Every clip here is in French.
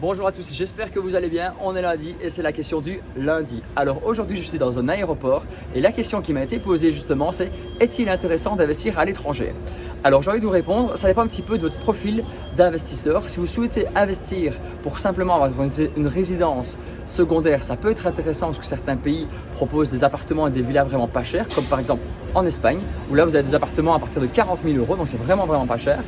Bonjour à tous, j'espère que vous allez bien. On est lundi et c'est la question du lundi. Alors aujourd'hui je suis dans un aéroport et la question qui m'a été posée justement c'est: est-il intéressant d'investir à l'étranger? Alors j'ai envie de vous répondre, ça dépend un petit peu de votre profil d'investisseur. Si vous souhaitez investir pour simplement avoir une résidence secondaire, ça peut être intéressant parce que certains pays proposent des appartements et des villas vraiment pas chers, comme par exemple en Espagne, où là vous avez des appartements à partir de 40 000 euros, donc c'est vraiment pas cher.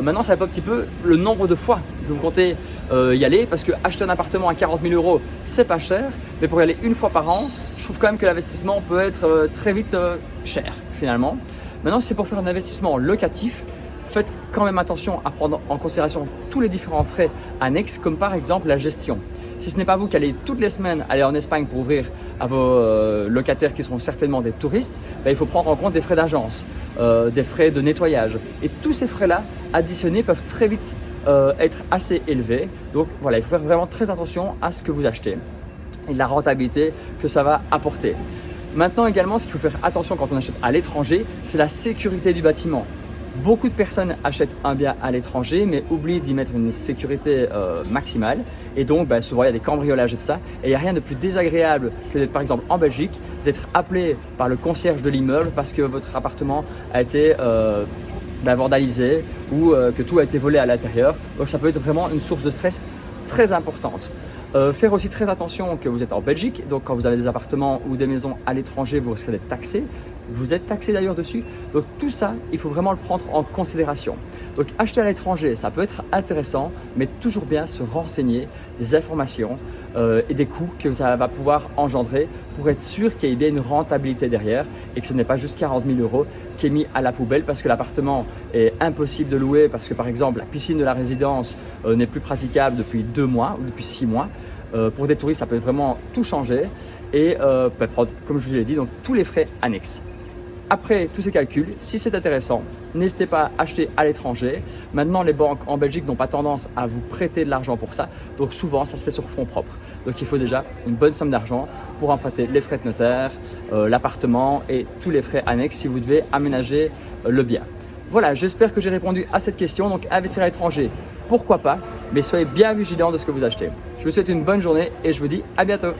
Maintenant ça dépend un petit peu le nombre de fois que vous comptez y aller, parce que acheter un appartement à 40 000 euros c'est pas cher, mais pour y aller une fois par an, je trouve quand même que l'investissement peut être très vite cher finalement. Maintenant, si c'est pour faire un investissement locatif, faites quand même attention à prendre en considération tous les différents frais annexes, comme par exemple la gestion. Si ce n'est pas vous qui allez toutes les semaines aller en Espagne pour ouvrir à vos locataires qui seront certainement des touristes, il faut prendre en compte des frais d'agence, des frais de nettoyage. Et tous ces frais-là additionnés peuvent très vite être assez élevés. Donc voilà, il faut faire vraiment très attention à ce que vous achetez et de la rentabilité que ça va apporter. Maintenant également, ce qu'il faut faire attention quand on achète à l'étranger, c'est la sécurité du bâtiment. Beaucoup de personnes achètent un bien à l'étranger mais oublient d'y mettre une sécurité maximale, et donc souvent il y a des cambriolages et tout ça, et il n'y a rien de plus désagréable que d'être par exemple en Belgique, d'être appelé par le concierge de l'immeuble parce que votre appartement a été vandalisé ou que tout a été volé à l'intérieur. Donc ça peut être vraiment une source de stress très importante. Faire aussi très attention que vous êtes en Belgique, donc quand vous avez des appartements ou des maisons à l'étranger, vous risquez d'être taxé. Vous êtes taxé d'ailleurs dessus. Donc tout ça, il faut vraiment le prendre en considération. Donc acheter à l'étranger, ça peut être intéressant, mais toujours bien se renseigner des informations et des coûts que ça va pouvoir engendrer pour être sûr qu'il y ait bien une rentabilité derrière et que ce n'est pas juste 40 000 euros qui est mis à la poubelle parce que l'appartement est impossible de louer, parce que par exemple la piscine de la résidence n'est plus praticable depuis 2 mois ou depuis 6 mois. Pour des touristes, ça peut vraiment tout changer et comme je vous l'ai dit, donc tous les frais annexes. Après tous ces calculs, si c'est intéressant, n'hésitez pas à acheter à l'étranger. Maintenant, les banques en Belgique n'ont pas tendance à vous prêter de l'argent pour ça. Donc souvent, ça se fait sur fonds propres. Donc il faut déjà une bonne somme d'argent pour emprunter les frais de notaire, l'appartement et tous les frais annexes si vous devez aménager le bien. Voilà, j'espère que j'ai répondu à cette question. Donc investir à l'étranger, pourquoi pas, mais soyez bien vigilants de ce que vous achetez. Je vous souhaite une bonne journée et je vous dis à bientôt.